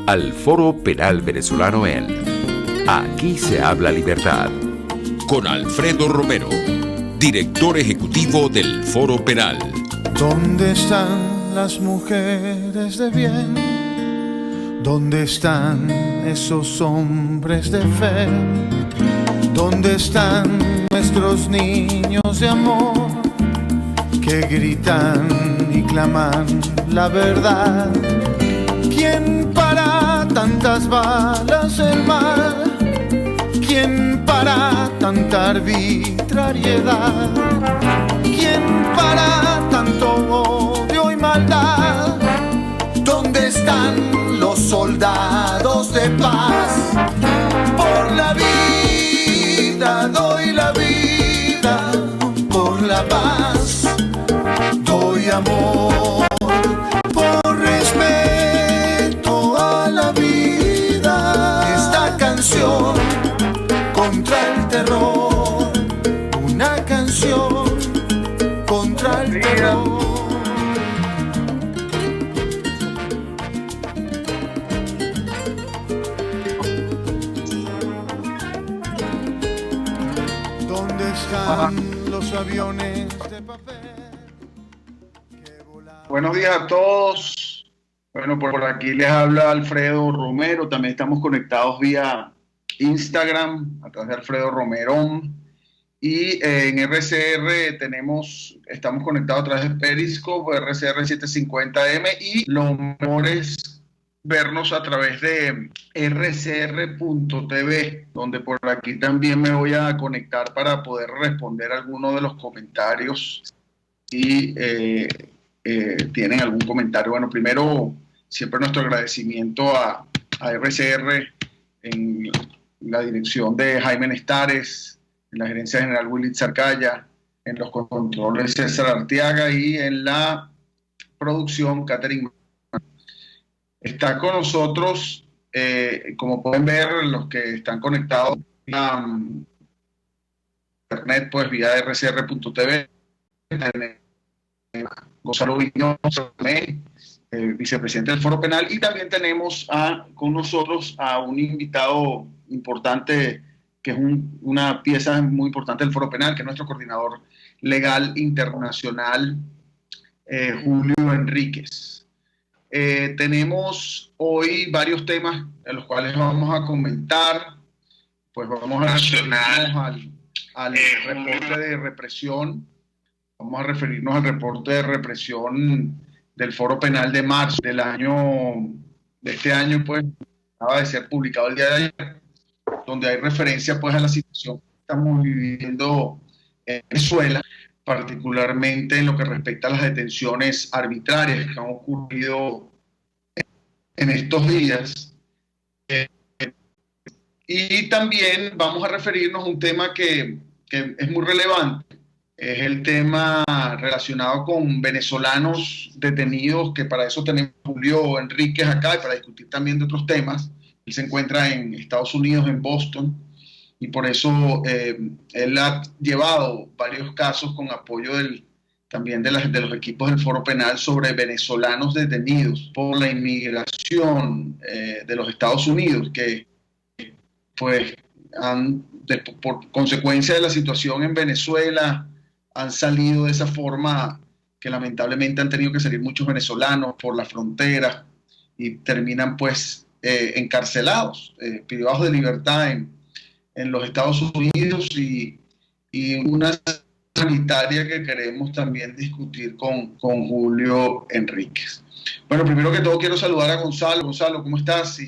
al Foro Penal Venezolano en Aquí se habla libertad, con Alfredo Romero, director ejecutivo del Foro Penal. ¿Dónde están las mujeres de bien? ¿Dónde están esos hombres de fe? ¿Dónde están nuestros niños de amor que gritan y claman la verdad? ¿Quién para tantas balas del mal? ¿Quién para tanta arbitrariedad? ¿Quién para tanto odio y maldad? ¿Dónde están los soldados de paz? Por la vida doy la vida, por la paz doy amor, por respeto a la vida. Esta canción contra el terror, una canción contra el terror. ¿Dónde están los aviones de papel que volaban? Buenos días a todos. Bueno, por aquí les habla Alfredo Romero. También estamos conectados vía Instagram a través de Alfredo Romerón. Y en RCR estamos conectados a través de Periscope, RCR 750M, y lo mejor es vernos a través de rcr.tv, donde por aquí también me voy a conectar para poder responder algunos de los comentarios. Si tienen algún comentario. Bueno, primero, siempre nuestro agradecimiento a RCR en la dirección de Jaime Nestares, en la gerencia general Willy Zarcaya, en los controles César Arteaga y en la producción Catherine. Está con nosotros, como pueden ver, los que están conectados a internet, pues vía rcr.tv, Gonzalo Viñoso, vicepresidente del Foro Penal, y también tenemos con nosotros a un invitado importante, que es una pieza muy importante del Foro Penal, que es nuestro coordinador legal internacional, Julio Enríquez. Tenemos hoy varios temas en los cuales vamos a comentar. Pues vamos a referirnos al reporte de represión. Vamos a referirnos al reporte de represión del Foro Penal de marzo de este año, pues acaba de ser publicado el día de ayer, donde hay referencia pues a la situación que estamos viviendo en Venezuela, particularmente en lo que respecta a las detenciones arbitrarias que han ocurrido en estos días. Y también vamos a referirnos a un tema que es muy relevante. Es el tema relacionado con venezolanos detenidos, que para eso tenemos a Julio Enríquez acá y para discutir también de otros temas. Él se encuentra en Estados Unidos, en Boston, y por eso él ha llevado varios casos con apoyo también de los equipos del Foro Penal sobre venezolanos detenidos por la inmigración de los Estados Unidos, que pues por consecuencia de la situación en Venezuela han salido de esa forma, que lamentablemente han tenido que salir muchos venezolanos por la frontera y terminan pues encarcelados, privados de libertad en los Estados Unidos, y una sanitaria que queremos también discutir con Julio Enríquez. Bueno, primero que todo quiero saludar a Gonzalo. Gonzalo, ¿cómo estás?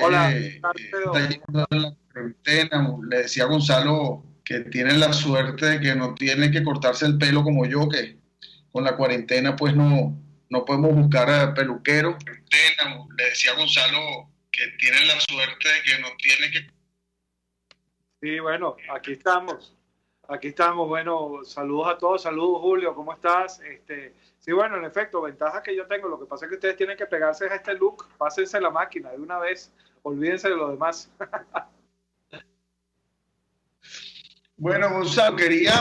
Hola, está yendo en la cuarentena. Le decía a Gonzalo que tiene la suerte de que no tiene que cortarse el pelo como yo, que con la cuarentena pues no podemos buscar a peluquero. Le decía a Gonzalo que tiene la suerte de que no tiene que... Sí, bueno, aquí estamos. Bueno, saludos a todos. Saludos, Julio, ¿cómo estás? Sí, bueno, en efecto, ventaja que yo tengo. Lo que pasa es que ustedes tienen que pegarse a este look. Pásense la máquina de una vez. Olvídense de lo demás. Bueno, Gonzalo, quería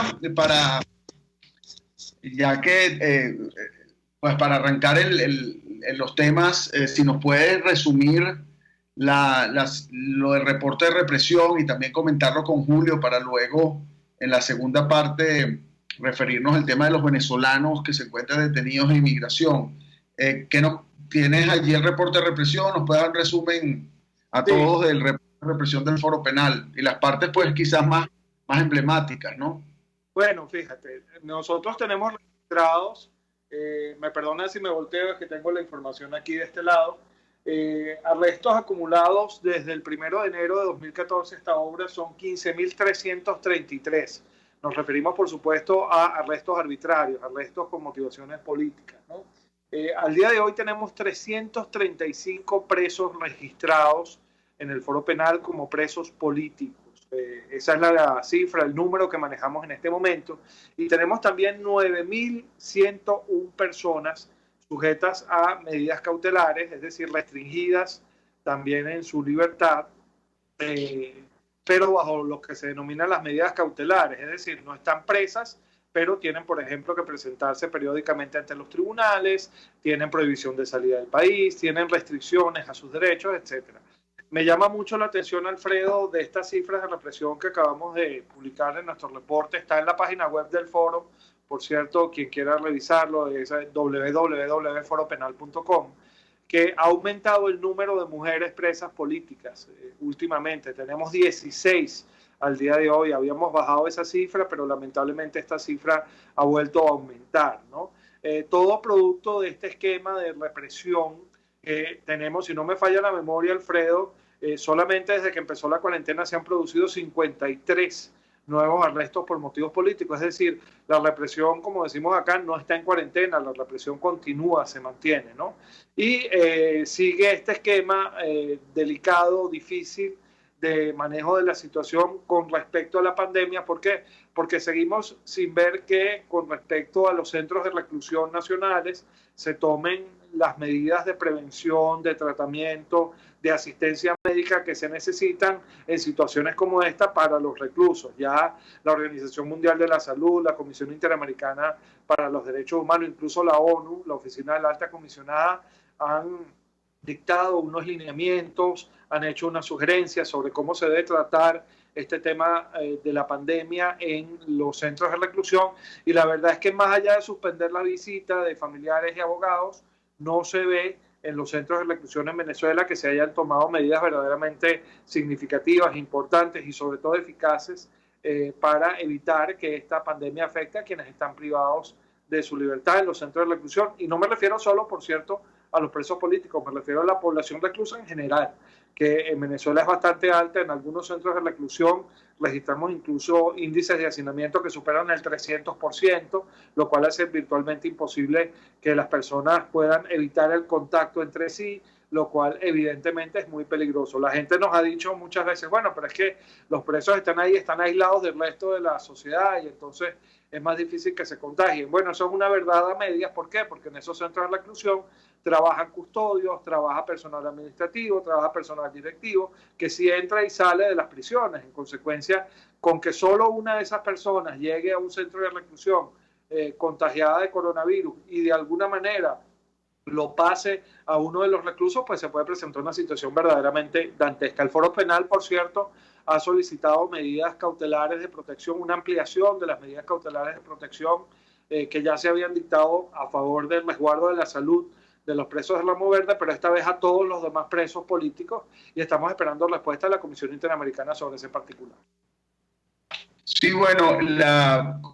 pues para arrancar los temas, si nos puedes resumir lo del reporte de represión y también comentarlo con Julio para luego, en la segunda parte, referirnos al tema de los venezolanos que se encuentran detenidos en inmigración. ¿Qué nos tienes allí el reporte de represión? ¿Nos puedes dar un resumen a todos del reporte de represión del Foro Penal? Y las partes, pues, quizás más emblemáticas, ¿no? Bueno, fíjate, nosotros tenemos registrados, me perdonan si me volteo, es que tengo la información aquí de este lado, arrestos acumulados desde el 1 de enero de 2014 hasta ahora son 15.333. Nos referimos, por supuesto, a arrestos arbitrarios, arrestos con motivaciones políticas, ¿no? Al día de hoy tenemos 335 presos registrados en el Foro Penal como presos políticos. Esa es la cifra, el número que manejamos en este momento. Y tenemos también 9.101 personas sujetas a medidas cautelares, es decir, restringidas también en su libertad, pero bajo lo que se denominan las medidas cautelares, es decir, no están presas, pero tienen, por ejemplo, que presentarse periódicamente ante los tribunales, tienen prohibición de salida del país, tienen restricciones a sus derechos, etcétera. Me llama mucho la atención, Alfredo, de estas cifras de represión que acabamos de publicar en nuestro reporte. Está en la página web del foro, por cierto, quien quiera revisarlo es www.foropenal.com, que ha aumentado el número de mujeres presas políticas últimamente. Tenemos 16 al día de hoy. Habíamos bajado esa cifra, pero lamentablemente esta cifra ha vuelto a aumentar, ¿no? Todo producto de este esquema de represión que tenemos, si no me falla la memoria, Alfredo, solamente desde que empezó la cuarentena se han producido 53 nuevos arrestos por motivos políticos. Es decir, la represión, como decimos acá, no está en cuarentena, la represión continúa, se mantiene, ¿no? Y sigue este esquema delicado, difícil, de manejo de la situación con respecto a la pandemia. ¿Por qué? Porque seguimos sin ver que con respecto a los centros de reclusión nacionales se tomen las medidas de prevención, de tratamiento, de asistencia médica que se necesitan en situaciones como esta para los reclusos. Ya la Organización Mundial de la Salud, la Comisión Interamericana para los Derechos Humanos, incluso la ONU, la Oficina de la Alta Comisionada, han dictado unos lineamientos, han hecho unas sugerencias sobre cómo se debe tratar este tema de la pandemia en los centros de reclusión, y la verdad es que más allá de suspender la visita de familiares y abogados, no se ve en los centros de reclusión en Venezuela que se hayan tomado medidas verdaderamente significativas, importantes y sobre todo eficaces para evitar que esta pandemia afecte a quienes están privados de su libertad en los centros de reclusión. Y no me refiero solo, por cierto, a los presos políticos, me refiero a la población reclusa en general, que en Venezuela es bastante alta. En algunos centros de reclusión registramos incluso índices de hacinamiento que superan el 300%, lo cual hace virtualmente imposible que las personas puedan evitar el contacto entre sí, lo cual evidentemente es muy peligroso. La gente nos ha dicho muchas veces, bueno, pero es que los presos están ahí, están aislados del resto de la sociedad y entonces es más difícil que se contagien. Bueno, eso es una verdad a medias. ¿Por qué? Porque en esos centros de reclusión trabajan custodios, trabaja personal administrativo, trabaja personal directivo, que sí entra y sale de las prisiones. En consecuencia, con que solo una de esas personas llegue a un centro de reclusión contagiada de coronavirus y de alguna manera lo pase a uno de los reclusos, pues se puede presentar una situación verdaderamente dantesca. El Foro Penal, por cierto, ha solicitado medidas cautelares de protección, una ampliación de las medidas cautelares de protección que ya se habían dictado a favor del resguardo de la salud de los presos de Ramo Verde, pero esta vez a todos los demás presos políticos, y estamos esperando respuesta de la Comisión Interamericana sobre ese particular. Sí, bueno,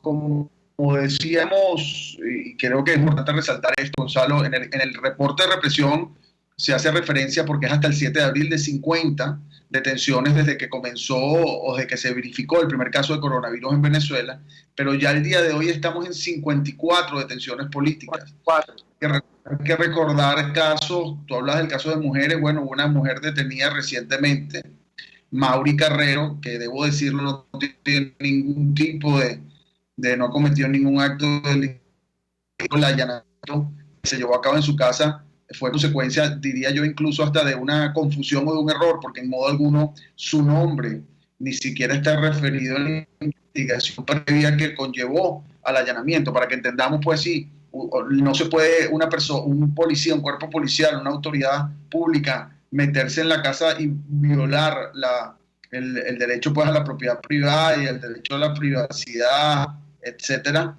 como decíamos, y creo que es importante resaltar esto, Gonzalo, en el reporte de represión se hace referencia, porque es hasta el 7 de abril, de 50 detenciones desde que comenzó o desde que se verificó el primer caso de coronavirus en Venezuela, pero ya el día de hoy estamos en 54 detenciones políticas. Hay que recordar casos, tú hablas del caso de mujeres, bueno, una mujer detenida recientemente, Mauri Carrero, que debo decirlo, no tiene ningún tipo no ha cometido ningún acto delictivo. El allanamiento que se llevó a cabo en su casa fue consecuencia, diría yo, incluso hasta de una confusión o de un error, porque en modo alguno su nombre ni siquiera está referido en la investigación previa que conllevó al allanamiento. Para que entendamos, pues sí, no se puede un policía, un cuerpo policial, una autoridad pública meterse en la casa y violar el derecho pues a la propiedad privada y el derecho a la privacidad, etcétera,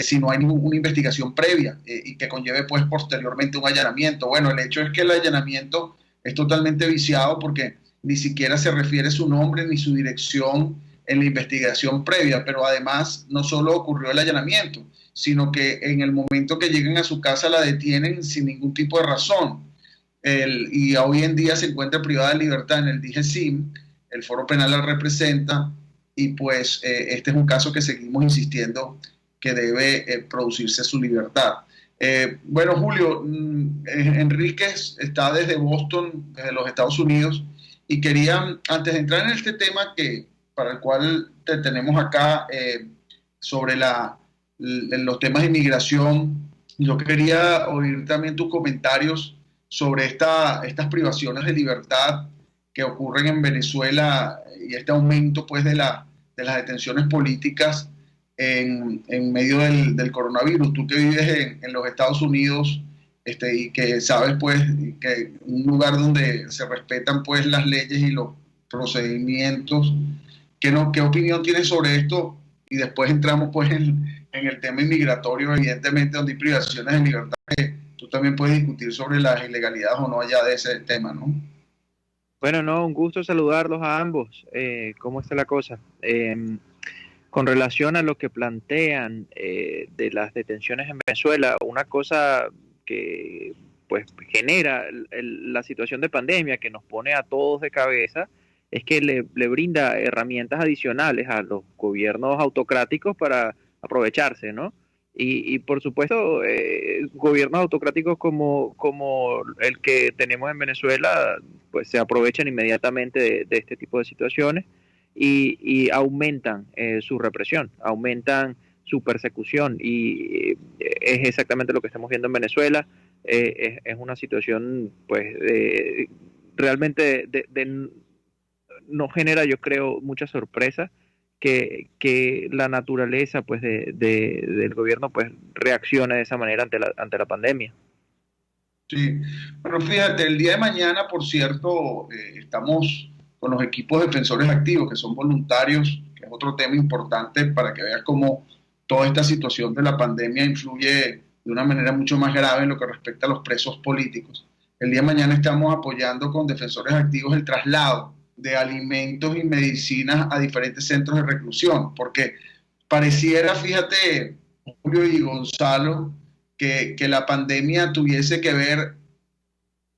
si no hay una investigación previa y que conlleve pues posteriormente un allanamiento. Bueno, el hecho es que el allanamiento es totalmente viciado porque ni siquiera se refiere su nombre ni su dirección en la investigación previa, pero además no solo ocurrió el allanamiento, sino que en el momento que llegan a su casa la detienen sin ningún tipo de razón. Y hoy en día se encuentra privada de libertad en el DGCIM, el Foro Penal la representa, y pues este es un caso que seguimos insistiendo que debe producirse su libertad. Bueno, Julio, Enríquez está desde Boston, desde los Estados Unidos, y quería, antes de entrar en este tema para el cual te tenemos acá, sobre los temas de inmigración, yo quería oír también tus comentarios sobre estas privaciones de libertad que ocurren en Venezuela y este aumento pues de las detenciones políticas en medio del coronavirus. Tú que vives en los Estados Unidos y que sabes pues que un lugar donde se respetan pues las leyes y los procedimientos, ¿qué opinión tienes sobre esto? Y después entramos pues en el tema inmigratorio, evidentemente, donde hay privaciones de libertad que tú también puedes discutir sobre las ilegalidades o no allá de ese tema, ¿no? Bueno, no, un gusto saludarlos a ambos. ¿Cómo está la cosa? Con relación a lo que plantean de las detenciones en Venezuela, una cosa que pues genera la situación de pandemia que nos pone a todos de cabeza es que le brinda herramientas adicionales a los gobiernos autocráticos para aprovecharse, ¿no? Y por supuesto, gobiernos autocráticos como el que tenemos en Venezuela, pues se aprovechan inmediatamente de este tipo de situaciones y aumentan su represión, aumentan su persecución, y es exactamente lo que estamos viendo en Venezuela. Es una situación, pues, realmente no genera, yo creo, mucha sorpresa que la naturaleza pues del gobierno pues reaccione de esa manera ante la pandemia. Sí, bueno, fíjate, el día de mañana, por cierto, estamos con los equipos defensores activos, que son voluntarios, que es otro tema importante para que veas cómo toda esta situación de la pandemia influye de una manera mucho más grave en lo que respecta a los presos políticos. El día de mañana estamos apoyando con defensores activos el traslado de alimentos y medicinas a diferentes centros de reclusión, porque pareciera, fíjate, Julio y Gonzalo, que la pandemia tuviese que ver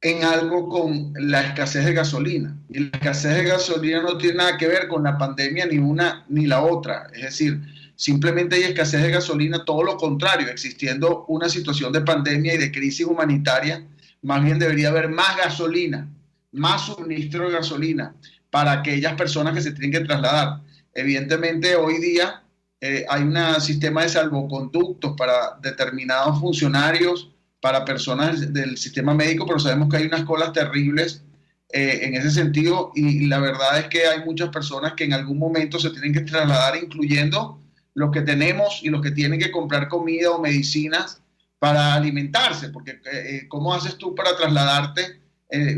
en algo con la escasez de gasolina. Y la escasez de gasolina no tiene nada que ver con la pandemia ni una ni la otra. Es decir, simplemente hay escasez de gasolina, todo lo contrario, existiendo una situación de pandemia y de crisis humanitaria, más bien debería haber más gasolina, más suministro de gasolina para aquellas personas que se tienen que trasladar. Evidentemente, hoy día hay un sistema de salvoconductos para determinados funcionarios, para personas del sistema médico, pero sabemos que hay unas colas terribles en ese sentido, y la verdad es que hay muchas personas que en algún momento se tienen que trasladar, incluyendo los que tenemos y los que tienen que comprar comida o medicinas para alimentarse, porque ¿cómo haces tú para trasladarte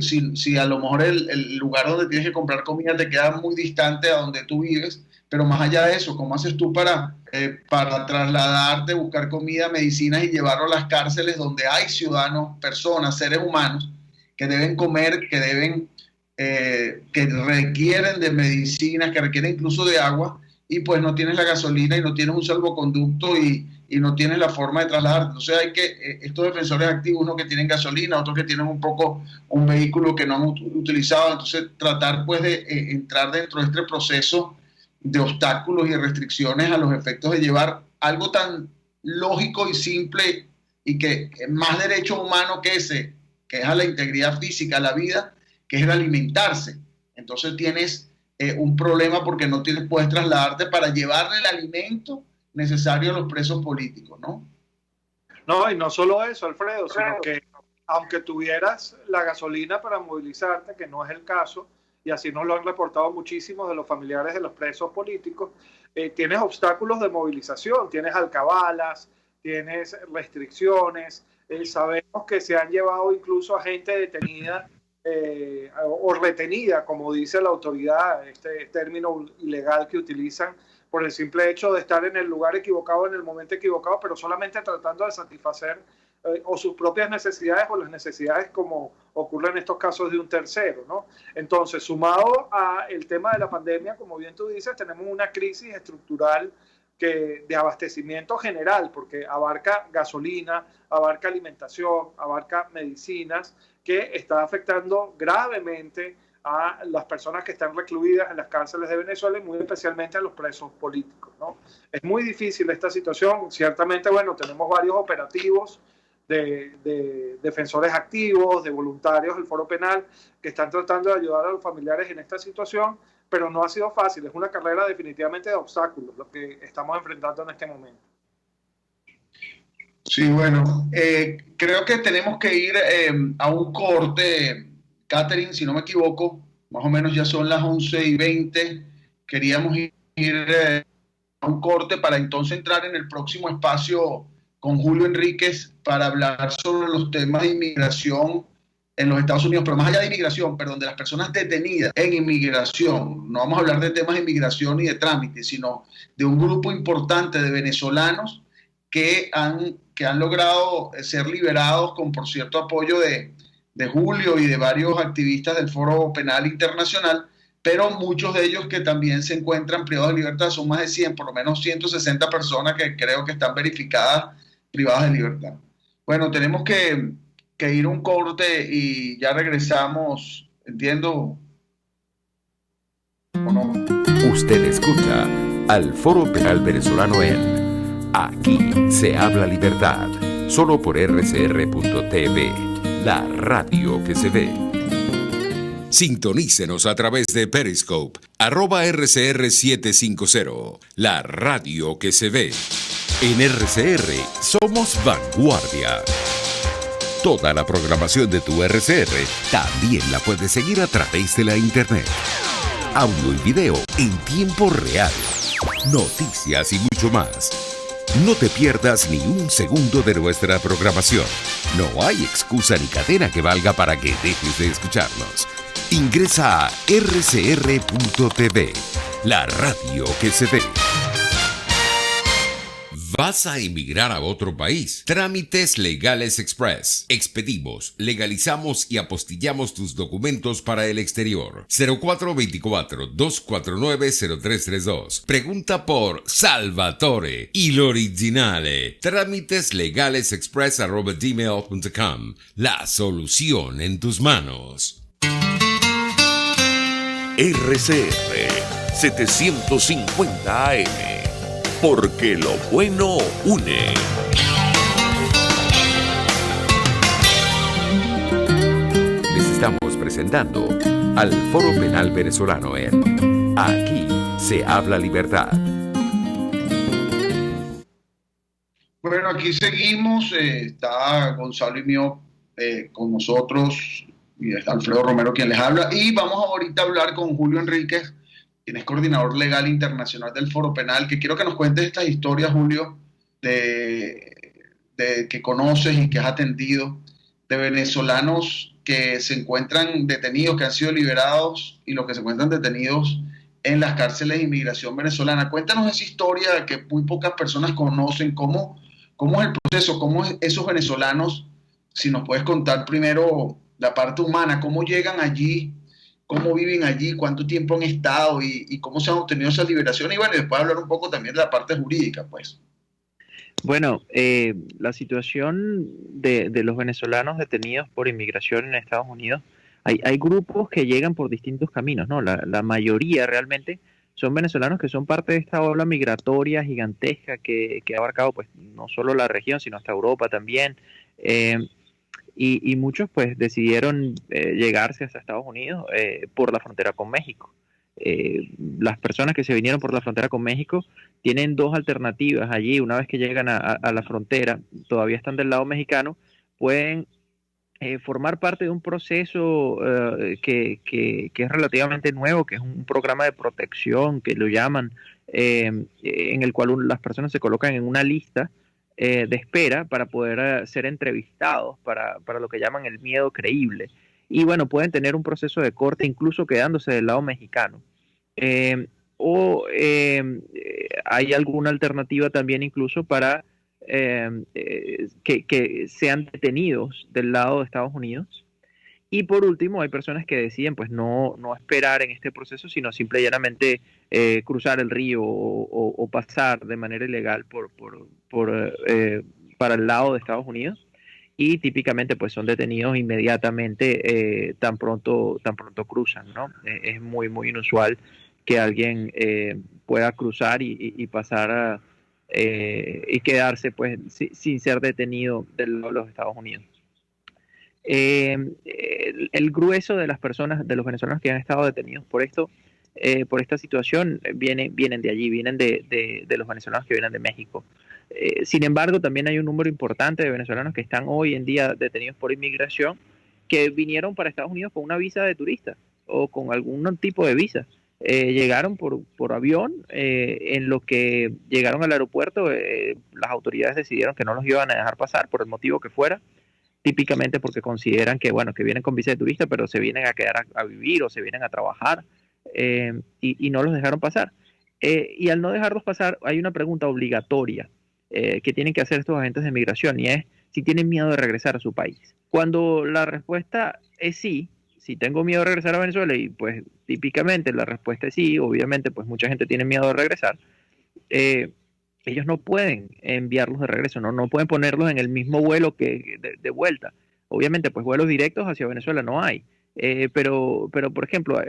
si a lo mejor el lugar donde tienes que comprar comida te queda muy distante a donde tú vives? Pero más allá de eso, ¿cómo haces tú para trasladarte, buscar comida, medicinas y llevarlo a las cárceles donde hay ciudadanos, personas, seres humanos que deben comer, que requieren de medicinas, que requieren incluso de agua, y pues no tienes la gasolina y no tienes un salvoconducto y no tienes la forma de trasladarte? Entonces hay que, estos defensores activos, unos que tienen gasolina, otros que tienen un vehículo que no han utilizado, entonces tratar pues de entrar dentro de este proceso de obstáculos y restricciones a los efectos de llevar algo tan lógico y simple y que más derecho humano que ese, que es a la integridad física, a la vida, que es el alimentarse. Entonces tienes un problema porque no puedes trasladarte para llevarle el alimento necesario a los presos políticos, ¿no? No, y no solo eso, Alfredo, sino que aunque tuvieras la gasolina para movilizarte, que no es el caso, y así nos lo han reportado muchísimos de los familiares de los presos políticos, tienes obstáculos de movilización, tienes alcabalas, tienes restricciones, sabemos que se han llevado incluso a gente detenida o retenida, como dice la autoridad, este término ilegal que utilizan, por el simple hecho de estar en el lugar equivocado, en el momento equivocado, pero solamente tratando de satisfacer o sus propias necesidades o las necesidades como ocurre en estos casos de un tercero, ¿no? Entonces, sumado a el tema de la pandemia, como bien tú dices, tenemos una crisis estructural de abastecimiento general, porque abarca gasolina, abarca alimentación, abarca medicinas, que está afectando gravemente a las personas que están recluidas en las cárceles de Venezuela y muy especialmente a los presos políticos, ¿no? Es muy difícil esta situación. Ciertamente, bueno, tenemos varios operativos de defensores activos, de voluntarios del Foro Penal, que están tratando de ayudar a los familiares en esta situación, pero no ha sido fácil. Es una carrera definitivamente de obstáculos lo que estamos enfrentando en este momento. Sí, bueno, creo que tenemos que ir a un corte, Catherine, si no me equivoco, más o menos ya son las 11:20. Queríamos ir a un corte para entonces entrar en el próximo espacio con Julio Enríquez para hablar sobre los temas de inmigración en los Estados Unidos, pero más allá de inmigración, perdón, de las personas detenidas en inmigración. No vamos a hablar de temas de inmigración y de trámite, sino de un grupo importante de venezolanos que han logrado ser liberados con, por cierto, apoyo de Julio y de varios activistas del Foro Penal Internacional, pero muchos de ellos que también se encuentran privados de libertad. Son más de 100, por lo menos 160 personas que creo que están verificadas privadas de libertad. Bueno, tenemos que ir a un corte y ya regresamos, entiendo, ¿o no? Usted escucha al Foro Penal Venezolano en Aquí se habla libertad, solo por rcr.tv, la radio que se ve. Sintonícenos a través de Periscope, @RCR750, la radio que se ve. En RCR somos vanguardia. Toda la programación de tu RCR también la puedes seguir a través de la internet. Audio y video en tiempo real, noticias y mucho más. No te pierdas ni un segundo de nuestra programación. No hay excusa ni cadena que valga para que dejes de escucharnos. Ingresa a rcr.tv, la radio que se ve. ¿Vas a emigrar a otro país? Trámites Legales Express. Expedimos, legalizamos y apostillamos tus documentos para el exterior. 0424-249-0332. Pregunta por Salvatore y l'originale. Trámiteslegalesexpress@gmail.com. La solución en tus manos. RCR 750 AM. Porque lo bueno une. Les estamos presentando al Foro Penal Venezolano en Aquí se habla libertad. Bueno, aquí seguimos. Está Gonzalo y mío con nosotros, y está Alfredo Romero quien les habla. Y vamos ahorita a hablar con Julio Enríquez, quien es coordinador legal internacional del Foro Penal, que quiero que nos cuentes estas historias, Julio, de que conoces y que has atendido, de venezolanos que se encuentran detenidos, que han sido liberados, y los que se encuentran detenidos en las cárceles de inmigración venezolana. Cuéntanos esa historia que muy pocas personas conocen. ¿Cómo es el proceso? ¿Cómo es esos venezolanos? Si nos puedes contar primero la parte humana, ¿cómo llegan allí? ¿Cómo viven allí? ¿Cuánto tiempo han estado? ¿Y cómo se han obtenido esas liberaciones? Y bueno, y después hablar un poco también de la parte jurídica, pues. Bueno, la situación de los venezolanos detenidos por inmigración en Estados Unidos, hay grupos que llegan por distintos caminos, ¿no? La mayoría realmente son venezolanos que son parte de esta ola migratoria gigantesca que ha abarcado pues no solo la región, sino hasta Europa también. Y muchos pues decidieron llegarse hasta Estados Unidos por la frontera con México. Las personas que se vinieron por la frontera con México tienen dos alternativas allí. Una vez que llegan a la frontera, todavía están del lado mexicano, pueden formar parte de un proceso que es relativamente nuevo, que es un programa de protección, que lo llaman, en el cual las personas se colocan en una lista de espera para poder ser entrevistados para lo que llaman el miedo creíble. y bueno, pueden tener un proceso de corte incluso quedándose del lado mexicano. Hay alguna alternativa también incluso para que sean detenidos del lado de Estados Unidos. Y por último, hay personas que deciden pues no esperar en este proceso, sino simple y llanamente cruzar el río o pasar de manera ilegal para el lado de Estados Unidos, y típicamente pues son detenidos inmediatamente tan pronto cruzan, ¿no? Es muy, muy inusual que alguien pueda cruzar y pasar y quedarse pues sin ser detenido del lado de los Estados Unidos. El grueso de las personas, de los venezolanos que han estado detenidos por esta situación, vienen de allí, vienen de los venezolanos que vienen de México. Sin embargo, también hay un número importante de venezolanos que están hoy en día detenidos por inmigración, que vinieron para Estados Unidos con una visa de turista o con algún tipo de visa. Llegaron por avión, en lo que llegaron al aeropuerto, las autoridades decidieron que no los iban a dejar pasar por el motivo que fuera, típicamente porque consideran que, bueno, que vienen con visa de turista, pero se vienen a quedar a vivir o se vienen a trabajar, y no los dejaron pasar. Y al no dejarlos pasar, hay una pregunta obligatoria que tienen que hacer estos agentes de migración, y es si tienen miedo de regresar a su país. Cuando la respuesta es sí, si tengo miedo de regresar a Venezuela, y pues típicamente la respuesta es sí, obviamente pues mucha gente tiene miedo de regresar, ellos no pueden enviarlos de regreso, no pueden ponerlos en el mismo vuelo que de vuelta. Obviamente, pues vuelos directos hacia Venezuela no hay. Pero por ejemplo,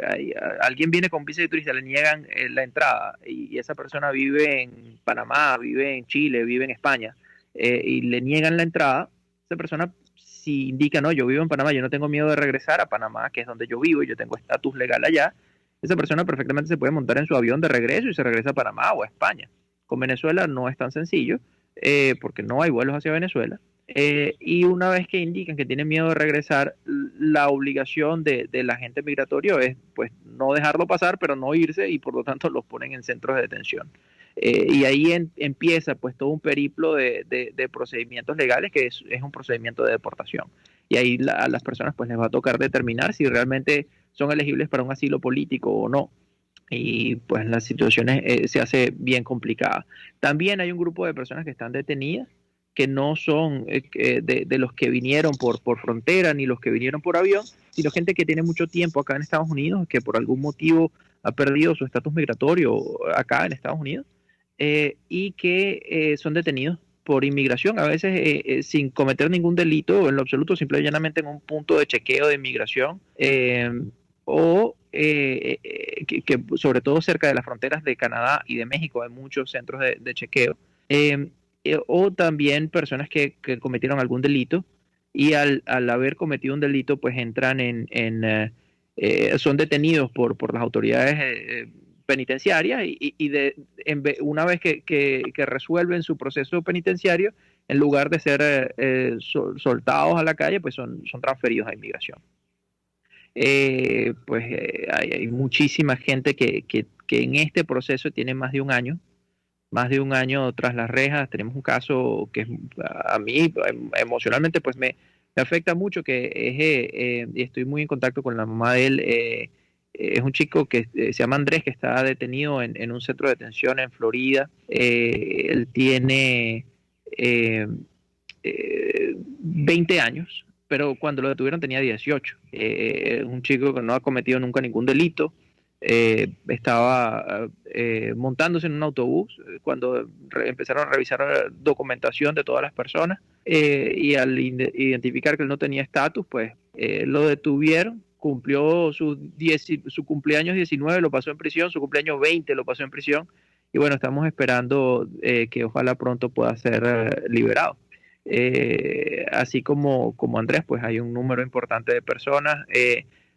alguien viene con visa de turista, le niegan la entrada, y esa persona vive en Panamá, vive en Chile, vive en España, y le niegan la entrada. Esa persona, si indica, no, yo vivo en Panamá, yo no tengo miedo de regresar a Panamá, que es donde yo vivo y yo tengo estatus legal allá, esa persona perfectamente se puede montar en su avión de regreso y se regresa a Panamá o a España. Con Venezuela no es tan sencillo, porque no hay vuelos hacia Venezuela. Y una vez que indican que tienen miedo de regresar, la obligación del agente migratorio es pues no dejarlo pasar, pero no irse, y por lo tanto los ponen en centros de detención. Y ahí empieza pues todo un periplo de procedimientos legales, que es un procedimiento de deportación. Y ahí a las personas pues les va a tocar determinar si realmente son elegibles para un asilo político o no. Y pues la situación se hace bien complicada. También hay un grupo de personas que están detenidas, que no son de los que vinieron por frontera, ni los que vinieron por avión, sino gente que tiene mucho tiempo acá en Estados Unidos, que por algún motivo ha perdido su estatus migratorio acá en Estados Unidos, y que son detenidos por inmigración, a veces sin cometer ningún delito en lo absoluto, simple y llanamente en un punto de chequeo de inmigración, o que sobre todo cerca de las fronteras de Canadá y de México hay muchos centros de chequeo, o también personas que cometieron algún delito, y al haber cometido un delito pues entran son detenidos por las autoridades penitenciarias, una vez que resuelven su proceso penitenciario, en lugar de ser soltados a la calle, pues son transferidos a inmigración. Hay muchísima gente que en este proceso tiene más de un año tras las rejas. Tenemos un caso que a mí emocionalmente pues me afecta mucho, que estoy muy en contacto con la mamá de él. Es un chico que se llama Andrés, que está detenido en un centro de detención en Florida. Él tiene 20 años, pero cuando lo detuvieron tenía 18. Un chico que no ha cometido nunca ningún delito. Estaba montándose en un autobús cuando empezaron a revisar documentación de todas las personas, y al identificar que él no tenía estatus, pues lo detuvieron. Cumplió su cumpleaños 19, lo pasó en prisión, su cumpleaños 20 lo pasó en prisión, y bueno, estamos esperando que ojalá pronto pueda ser liberado. Así como Andrés, pues hay un número importante de personas.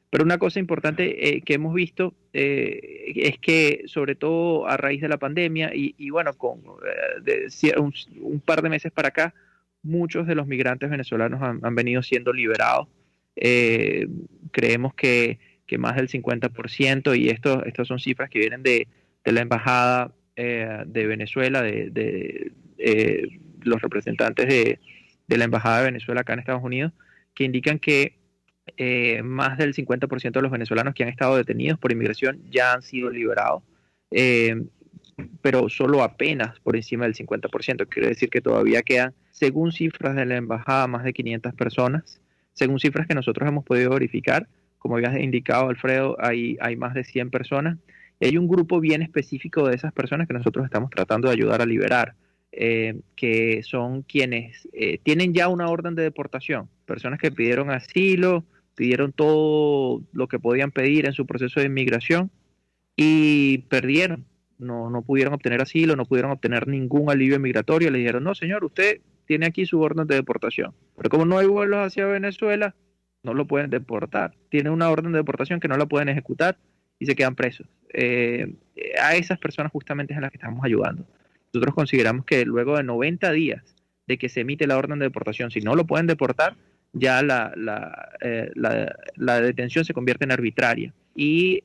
Pero una cosa importante que hemos visto es que, sobre todo a raíz de la pandemia y bueno, un par de meses para acá, muchos de los migrantes venezolanos han venido siendo liberados. Creemos que más del 50%, y estas son cifras que vienen de la Embajada de Venezuela, de los representantes de la Embajada de Venezuela acá en Estados Unidos, que indican que Más del 50% de los venezolanos que han estado detenidos por inmigración ya han sido liberados, pero solo apenas por encima del 50%. Quiere decir que todavía quedan, según cifras de la embajada, más de 500 personas. Según cifras que nosotros hemos podido verificar, como habías indicado, Alfredo, hay más de 100 personas. Y hay un grupo bien específico de esas personas que nosotros estamos tratando de ayudar a liberar, que son quienes tienen ya una orden de deportación, personas que pidieron asilo, pidieron todo lo que podían pedir en su proceso de inmigración y perdieron. No pudieron obtener asilo, no pudieron obtener ningún alivio migratorio. Le dijeron, no señor, usted tiene aquí su orden de deportación, pero como no hay vuelos hacia Venezuela, no lo pueden deportar. Tiene una orden de deportación que no la pueden ejecutar y se quedan presos. A esas personas justamente es a las que estamos ayudando. Nosotros consideramos que luego de 90 días de que se emite la orden de deportación, si no lo pueden deportar, ya la detención se convierte en arbitraria. Y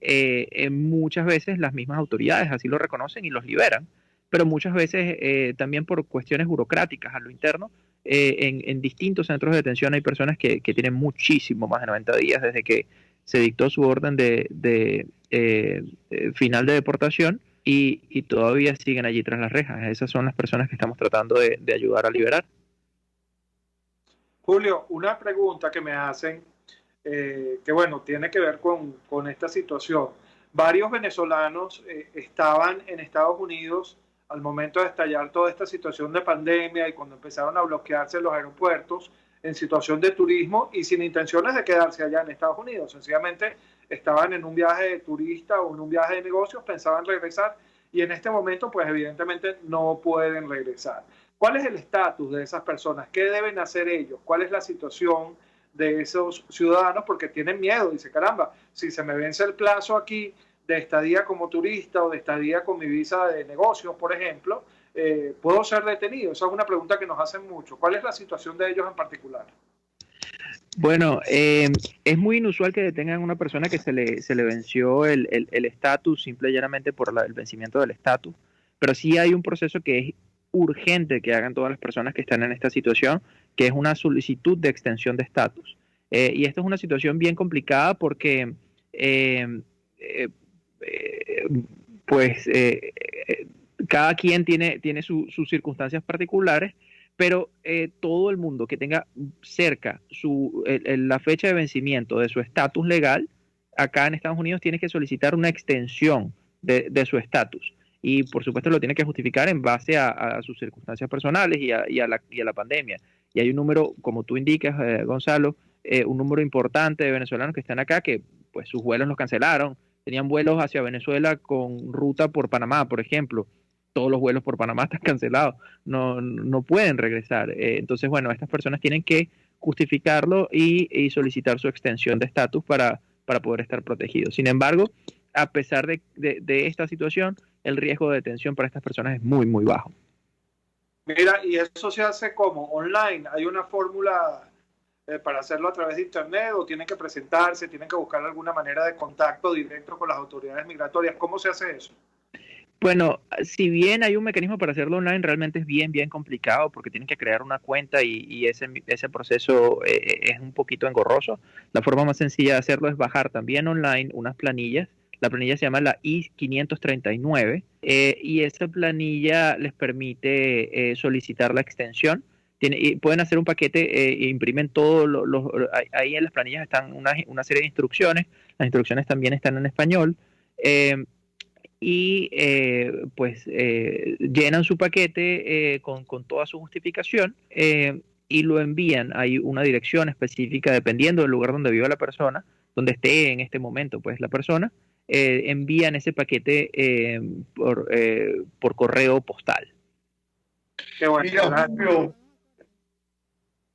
muchas veces las mismas autoridades así lo reconocen y los liberan, pero muchas veces también por cuestiones burocráticas a lo interno, en distintos centros de detención hay personas que tienen muchísimo más de 90 días desde que se dictó su orden de final de deportación y todavía siguen allí tras las rejas. Esas son las personas que estamos tratando de ayudar a liberar. Julio, una pregunta que me hacen, que bueno, tiene que ver con esta situación. Varios venezolanos estaban en Estados Unidos al momento de estallar toda esta situación de pandemia y cuando empezaron a bloquearse los aeropuertos en situación de turismo y sin intenciones de quedarse allá en Estados Unidos. Sencillamente estaban en un viaje de turista o en un viaje de negocios, pensaban regresar y en este momento pues evidentemente no pueden regresar. ¿Cuál es el estatus de esas personas? ¿Qué deben hacer ellos? ¿Cuál es la situación de esos ciudadanos? Porque tienen miedo, dice, caramba, si se me vence el plazo aquí de estadía como turista o de estadía con mi visa de negocios, por ejemplo, ¿puedo ser detenido? Esa es una pregunta que nos hacen mucho. ¿Cuál es la situación de ellos en particular? Bueno, es muy inusual que detengan a una persona que se le venció el estatus simple y llanamente por el vencimiento del estatus, pero sí hay un proceso que es urgente que hagan todas las personas que están en esta situación, que es una solicitud de extensión de estatus. Y esto es una situación bien complicada porque cada quien tiene sus circunstancias particulares, pero todo el mundo que tenga cerca la fecha de vencimiento de su estatus legal, acá en Estados Unidos tiene que solicitar una extensión de su estatus. Y por supuesto lo tiene que justificar en base a sus circunstancias personales y a la pandemia. Y hay un número, como tú indicas, Gonzalo, un número importante de venezolanos que están acá que pues sus vuelos los cancelaron. Tenían vuelos hacia Venezuela con ruta por Panamá, por ejemplo. Todos los vuelos por Panamá están cancelados. No pueden regresar. Entonces, bueno, estas personas tienen que justificarlo y solicitar su extensión de estatus para poder estar protegidos. Sin embargo, a pesar de esta situación, el riesgo de detención para estas personas es muy, muy bajo. Mira, ¿y eso se hace como? ¿Online? ¿Hay una fórmula para hacerlo a través de internet o tienen que presentarse, tienen que buscar alguna manera de contacto directo con las autoridades migratorias? ¿Cómo se hace eso? Bueno, si bien hay un mecanismo para hacerlo online, realmente es bien complicado porque tienen que crear una cuenta y ese proceso es un poquito engorroso. La forma más sencilla de hacerlo es bajar también online unas planillas. La planilla se llama la I-539 y esa planilla les permite solicitar la extensión. Pueden hacer un paquete e imprimen todo. Ahí en las planillas están una serie de instrucciones. Las instrucciones también están en español. Llenan su paquete con toda su justificación y lo envían. Hay una dirección específica dependiendo del lugar donde viva la persona, donde esté en este momento pues la persona. Envían ese paquete por correo postal. Qué bueno. Mira, Julio,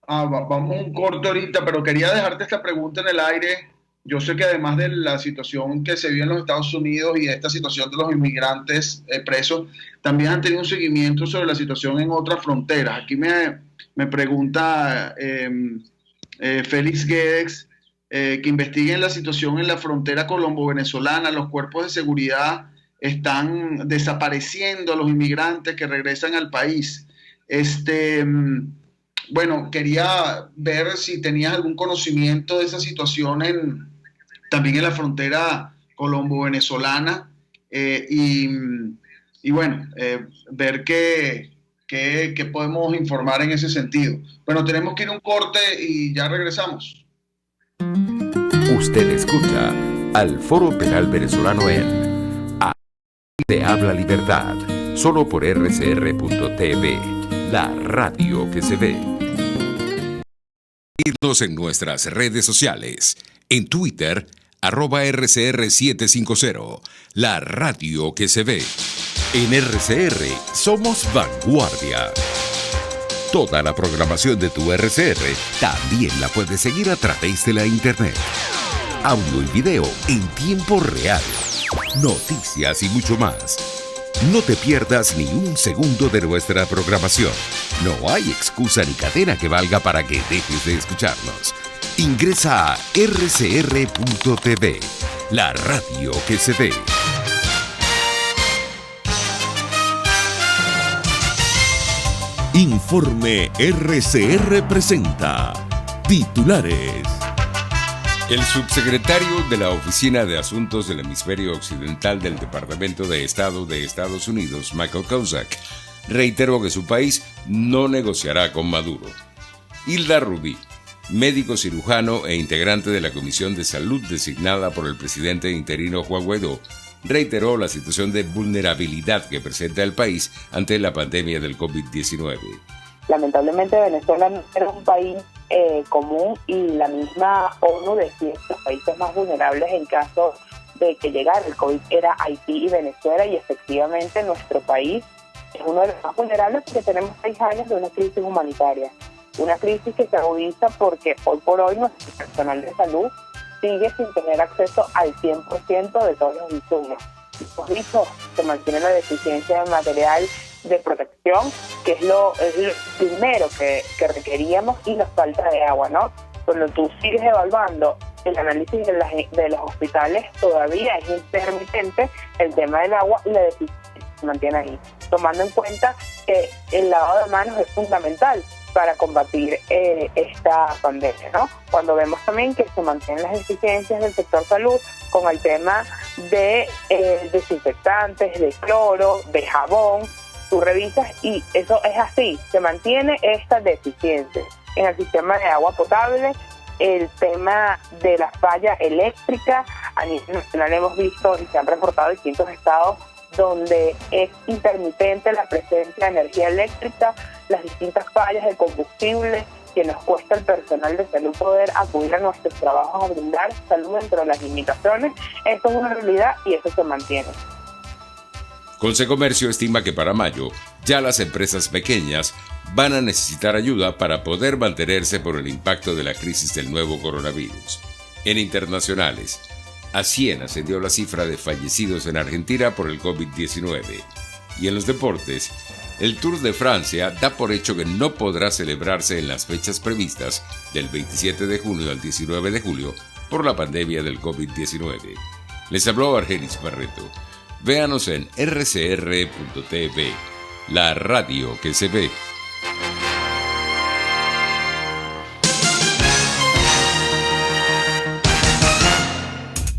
vamos un corto ahorita, pero quería dejarte esta pregunta en el aire. Yo sé que además de la situación que se vive en los Estados Unidos y esta situación de los inmigrantes presos, también han tenido un seguimiento sobre la situación en otras fronteras. Aquí me pregunta Félix Guedes, que investiguen la situación en la frontera colombo-venezolana. Los cuerpos de seguridad están desapareciendo a los inmigrantes que regresan al país. bueno, quería ver si tenías algún conocimiento de esa situación también en la frontera colombo-venezolana y bueno, ver qué podemos informar en ese sentido. Bueno, tenemos que ir a un corte y ya regresamos. Usted escucha al Foro Penal Venezolano en De Habla Libertad, solo por rcr.tv, la radio que se ve. Seguirnos en nuestras redes sociales, en Twitter, @RCR750, la radio que se ve. En RCR somos vanguardia. Toda la programación de tu RCR también la puedes seguir a través de la internet. Audio y video en tiempo real, noticias y mucho más. No te pierdas ni un segundo de nuestra programación. No hay excusa ni cadena que valga para que dejes de escucharnos. Ingresa a rcr.tv, la radio que se ve. Informe RCR presenta titulares. El subsecretario de la Oficina de Asuntos del Hemisferio Occidental del Departamento de Estado de Estados Unidos, Michael Kozak, reiteró que su país no negociará con Maduro. Hilda Rubí, médico cirujano e integrante de la Comisión de Salud designada por el presidente interino Juan Guaidó, reiteró la situación de vulnerabilidad que presenta el país ante la pandemia del COVID-19. Lamentablemente Venezuela no era un país común y la misma ONU decía que los países más vulnerables en caso de que llegara el COVID era Haití y Venezuela, y efectivamente nuestro país es uno de los más vulnerables porque tenemos 6 años de una crisis humanitaria. Una crisis que se agudiza porque hoy por hoy nuestro personal de salud sigue sin tener acceso al 100% de todos los insumos. Hemos dicho, se mantiene la deficiencia de material de protección, que es lo primero que requeríamos, y la falta de agua, ¿no? Cuando tú sigues evaluando el análisis de los hospitales, todavía es intermitente el tema del agua y la deficiencia se mantiene ahí, tomando en cuenta que el lavado de manos es fundamental para combatir esta pandemia, ¿no? Cuando vemos también que se mantienen las deficiencias del sector salud con el tema de desinfectantes, de cloro, de jabón, tú revisas y eso es así, se mantiene esta deficiencia. En el sistema de agua potable, el tema de la falla eléctrica, a nivel nacional hemos visto y se han reportado distintos estados donde es intermitente la presencia de energía eléctrica, las distintas fallas de combustible que nos cuesta al personal de salud poder acudir a nuestros trabajos a brindar salud dentro de las limitaciones. Esto es una realidad y eso se mantiene. Colsecomercio estima que para mayo ya las empresas pequeñas van a necesitar ayuda para poder mantenerse por el impacto de la crisis del nuevo coronavirus. En internacionales, a 100 ascendió la cifra de fallecidos en Argentina por el COVID-19. Y en los deportes, el Tour de Francia da por hecho que no podrá celebrarse en las fechas previstas del 27 de junio al 19 de julio por la pandemia del COVID-19. Les habló Argenis Barreto. Véanos en rcr.tv, la radio que se ve.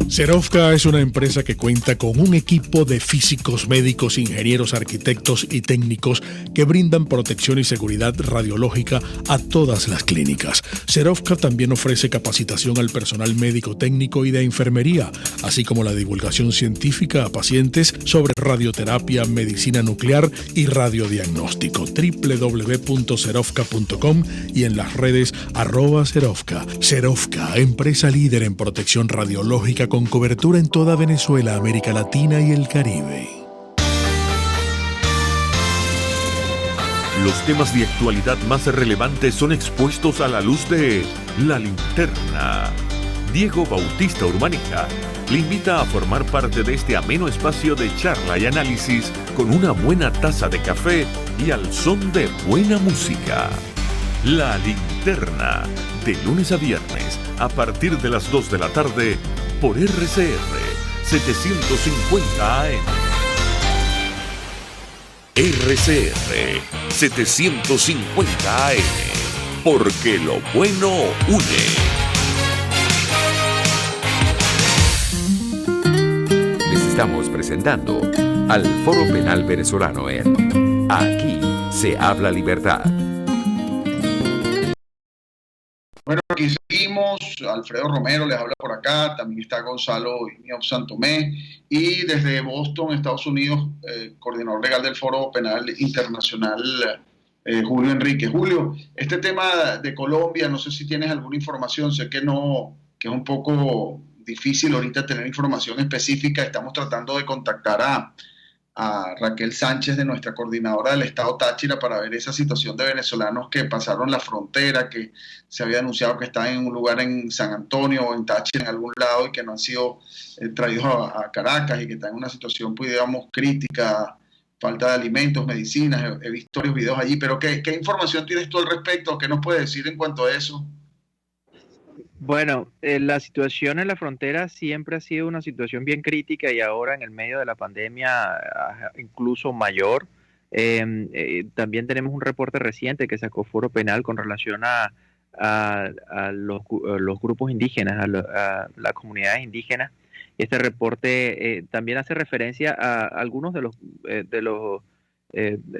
Serovka es una empresa que cuenta con un equipo de físicos, médicos, ingenieros, arquitectos y técnicos que brindan protección y seguridad radiológica a todas las clínicas. Serovka también ofrece capacitación al personal médico, técnico y de enfermería, así como la divulgación científica a pacientes sobre radioterapia, medicina nuclear y radiodiagnóstico. www.serovka.com y en las redes @Serovka. Serovka, empresa líder en protección radiológica con cobertura en toda Venezuela, América Latina y el Caribe. Los temas de actualidad más relevantes son expuestos a la luz de La Linterna. Diego Bautista Urbaneja le invita a formar parte de este ameno espacio de charla y análisis con una buena taza de café y al son de buena música. La Linterna, de lunes a viernes, a partir de las 2 de la tarde, por RCR 750 AM. RCR 750 AM. porque lo bueno une. Les estamos presentando al Foro Penal Venezolano en Aquí se habla libertad. Bueno, aquí seguimos. Alfredo Romero les habla por acá. También está Gonzalo Iñob Santomé. Y desde Boston, Estados Unidos, coordinador legal del Foro Penal Internacional, Julio Enrique. Julio, este tema de Colombia, no sé si tienes alguna información. Sé que no, que es un poco difícil ahorita tener información específica. Estamos tratando de contactar a Raquel Sánchez, de nuestra coordinadora del Estado Táchira, para ver esa situación de venezolanos que pasaron la frontera, que se había anunciado que están en un lugar en San Antonio o en Táchira, en algún lado, y que no han sido traídos a Caracas y que están en una situación, pues, digamos, crítica, falta de alimentos, medicinas. He visto varios videos allí, pero ¿qué información tienes tú al respecto? ¿Qué nos puedes decir en cuanto a eso? Bueno, la situación en la frontera siempre ha sido una situación bien crítica y ahora en el medio de la pandemia incluso mayor. También tenemos un reporte reciente que sacó Foro Penal con relación a los grupos indígenas, a las comunidades indígenas. Este reporte también hace referencia a algunos de los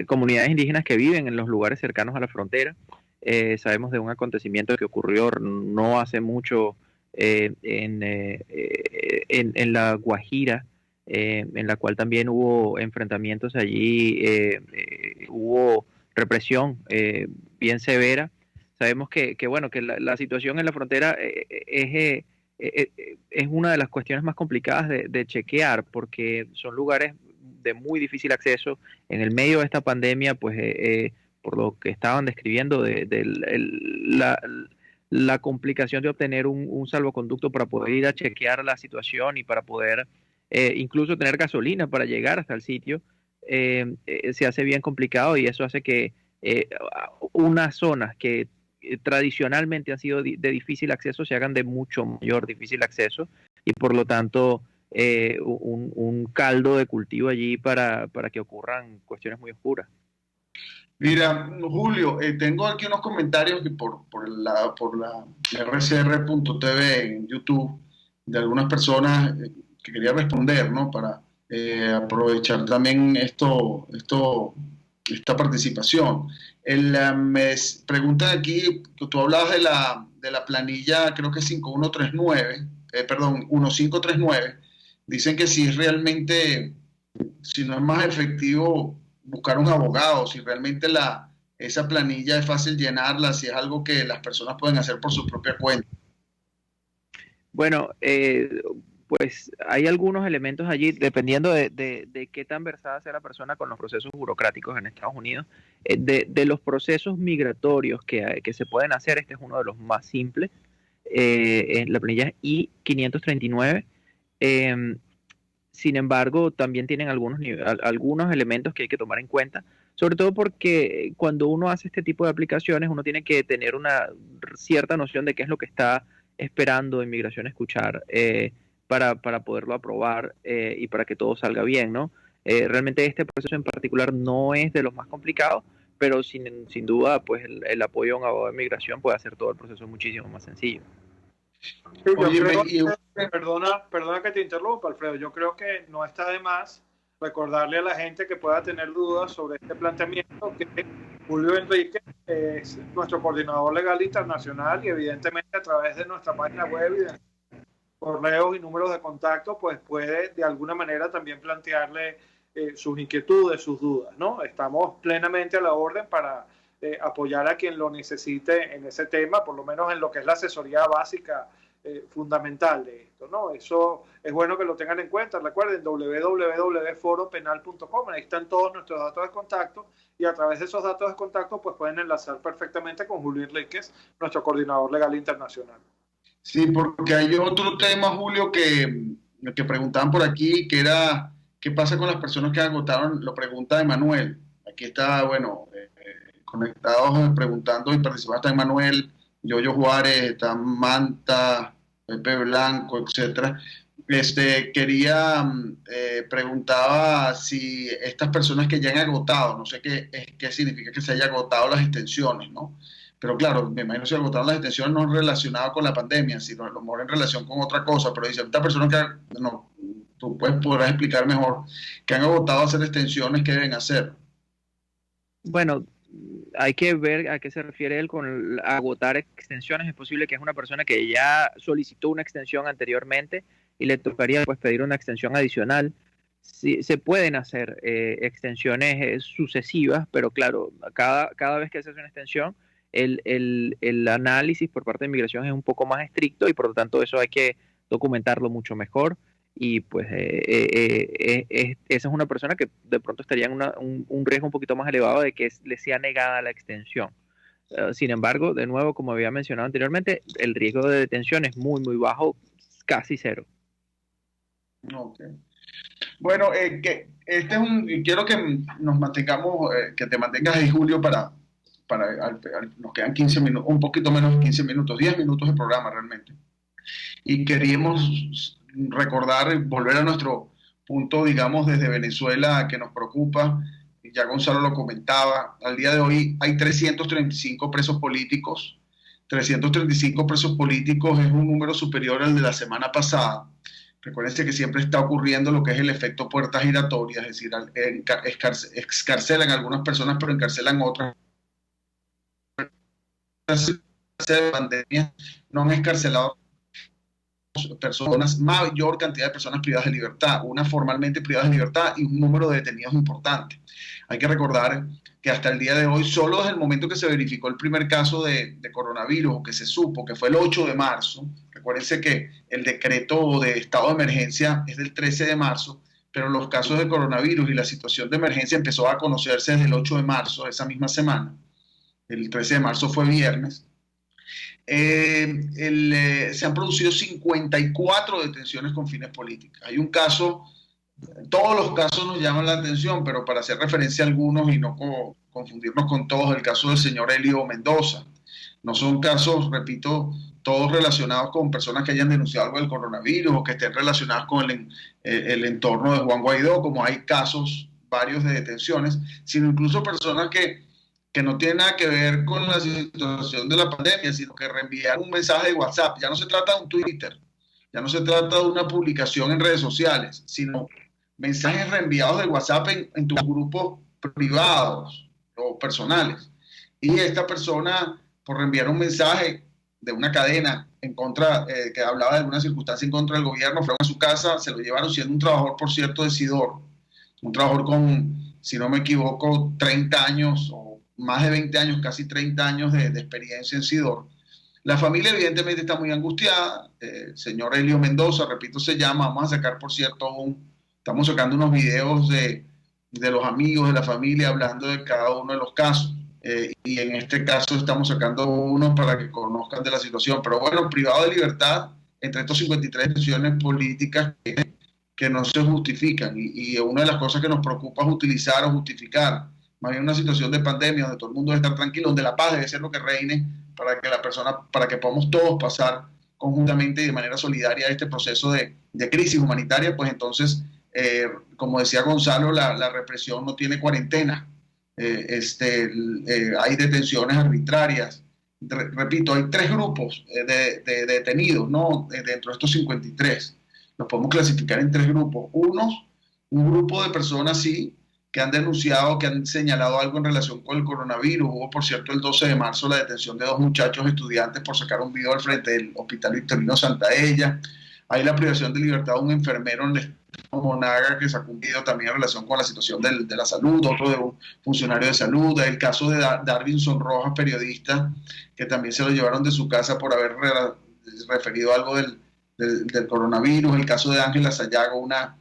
comunidades indígenas que viven en los lugares cercanos a la frontera. Sabemos de un acontecimiento que ocurrió no hace mucho en la Guajira, en la cual también hubo enfrentamientos allí, hubo represión bien severa. Sabemos que la situación en la frontera es una de las cuestiones más complicadas de chequear, porque son lugares de muy difícil acceso. En el medio de esta pandemia, pues por lo que estaban describiendo la complicación de obtener un salvoconducto para poder ir a chequear la situación y para poder incluso tener gasolina para llegar hasta el sitio, se hace bien complicado, y eso hace que unas zonas que tradicionalmente han sido de difícil acceso se hagan de mucho mayor difícil acceso, y por lo tanto un caldo de cultivo allí para que ocurran cuestiones muy oscuras. Mira, Julio, tengo aquí unos comentarios que por la rcr.tv en YouTube, de algunas personas que quería responder, ¿no? Para aprovechar también esta participación. Me preguntan aquí, que tú hablabas de la planilla, creo que es 1539. Dicen que si es realmente, si no es más efectivo buscar un abogado, si realmente esa planilla es fácil llenarla, si es algo que las personas pueden hacer por su propia cuenta. Bueno, pues hay algunos elementos allí, dependiendo de qué tan versada sea la persona con los procesos burocráticos en Estados Unidos. De los procesos migratorios que se pueden hacer, este es uno de los más simples. La planilla es I-539. Sin embargo, también tienen algunos elementos que hay que tomar en cuenta, sobre todo porque cuando uno hace este tipo de aplicaciones, uno tiene que tener una cierta noción de qué es lo que está esperando Inmigración escuchar para poderlo aprobar y para que todo salga bien, ¿no? Realmente este proceso en particular no es de los más complicados, pero sin duda, pues el apoyo a un abogado de inmigración puede hacer todo el proceso muchísimo más sencillo. Perdona que te interrumpa, Alfredo. Yo creo que no está de más recordarle a la gente que pueda tener dudas sobre este planteamiento que Julio Enrique es nuestro coordinador legal internacional, y evidentemente a través de nuestra página web y de correos y números de contacto, pues puede de alguna manera también plantearle sus inquietudes, sus dudas, ¿no? Estamos plenamente a la orden para apoyar a quien lo necesite en ese tema, por lo menos en lo que es la asesoría básica fundamental de esto, ¿no? Eso es bueno que lo tengan en cuenta. Recuerden, www.foropenal.com, ahí están todos nuestros datos de contacto, y a través de esos datos de contacto pues pueden enlazar perfectamente con Julio Enríquez, nuestro coordinador legal internacional. Sí, porque hay otro tema, Julio, que preguntaban por aquí, que era ¿qué pasa con las personas que agotaron? Lo pregunta Emanuel. Aquí está, bueno, conectados preguntando y participando está Emanuel, Yoyo Juárez, está Manta, Pepe Blanco, etcétera. Preguntaba si estas personas que ya han agotado, no sé qué significa que se haya agotado las extensiones, ¿no? Pero claro, me imagino que se agotaron las extensiones no relacionadas con la pandemia, sino a lo mejor en relación con otra cosa. Pero dice, esta persona que no, tú podrás explicar mejor, que han agotado hacer extensiones, ¿qué deben hacer? Bueno, hay que ver a qué se refiere él con agotar extensiones. Es posible que es una persona que ya solicitó una extensión anteriormente y le tocaría pues pedir una extensión adicional. Sí, se pueden hacer extensiones sucesivas, pero claro, cada vez que se hace una extensión, el análisis por parte de Migración es un poco más estricto y por lo tanto eso hay que documentarlo mucho mejor. Y pues esa es una persona que de pronto estaría en un riesgo un poquito más elevado de que le sea negada la extensión. Sin embargo, de nuevo, como había mencionado anteriormente, el riesgo de detención es muy, muy bajo, casi cero. Ok. Bueno, quiero que nos mantengamos, que te mantengas ahí, Julio, nos quedan 15 minutos, un poquito menos de 15 minutos, 10 minutos de programa realmente. Y queríamos recordar, volver a nuestro punto, digamos, desde Venezuela, que nos preocupa. Ya Gonzalo lo comentaba, al día de hoy hay 335 presos políticos. 335 presos políticos es un número superior al de la semana pasada. Recuérdense que siempre está ocurriendo lo que es el efecto puerta giratoria, es decir, excarcelan a algunas personas, pero encarcelan otras. De pandemia no han escarcelado personas, mayor cantidad de personas privadas de libertad, unas formalmente privadas de libertad y un número de detenidos importante. Hay que recordar que hasta el día de hoy, solo desde el momento que se verificó el primer caso de coronavirus, o que se supo que fue el 8 de marzo, recuérdense que el decreto de estado de emergencia es del 13 de marzo, pero los casos de coronavirus y la situación de emergencia empezó a conocerse desde el 8 de marzo, esa misma semana. El 13 de marzo fue viernes. Se han producido 54 detenciones con fines políticos. Hay un caso, todos los casos nos llaman la atención, pero para hacer referencia a algunos y no confundirnos con todos, el caso del señor Elio Mendoza. No son casos, repito, todos relacionados con personas que hayan denunciado algo del coronavirus o que estén relacionados con el entorno de Juan Guaidó, como hay casos varios de detenciones, sino incluso personas que no tienen nada que ver con la situación de la pandemia, sino que reenviaron un mensaje de WhatsApp. Ya no se trata de un Twitter, ya no se trata de una publicación en redes sociales, sino mensajes reenviados de WhatsApp en tus grupos privados o personales. Y esta persona, por reenviar un mensaje de una cadena en contra, que hablaba de alguna circunstancia en contra del gobierno, fueron a su casa, se lo llevaron, siendo un trabajador, por cierto, de Sidor, un trabajador con, si no me equivoco, 30 años o más de 20 años, casi 30 años de experiencia en Sidor. La familia evidentemente está muy angustiada. Señor Elio Mendoza, repito, se llama. Vamos a sacar, por cierto, estamos sacando unos videos de los amigos de la familia hablando de cada uno de los casos. Y en este caso estamos sacando uno para que conozcan de la situación. Pero bueno, privado de libertad entre estos 53 decisiones políticas que no se justifican. Y una de las cosas que nos preocupa es utilizar o justificar más bien una situación de pandemia donde todo el mundo debe estar tranquilo, donde la paz debe ser lo que reine para que podamos todos pasar conjuntamente y de manera solidaria este proceso de crisis humanitaria. Pues entonces, como decía Gonzalo, la represión no tiene cuarentena. Hay detenciones arbitrarias. Repito, hay 3 grupos de detenidos, ¿no? Dentro de estos 53. Los podemos clasificar en 3 grupos. Un grupo de personas, sí, que han denunciado, que han señalado algo en relación con el coronavirus. Hubo, por cierto, el 12 de marzo la detención de 2 muchachos estudiantes por sacar un video al frente del Hospital Victorino Santa Ella. Hay la privación de libertad de un enfermero en el estado Monaga que sacó un video también en relación con la situación de la salud, otro de un funcionario de salud. El caso de Darvinson Rojas, periodista, que también se lo llevaron de su casa por haber referido algo del coronavirus. El caso de Ángela Sayago, una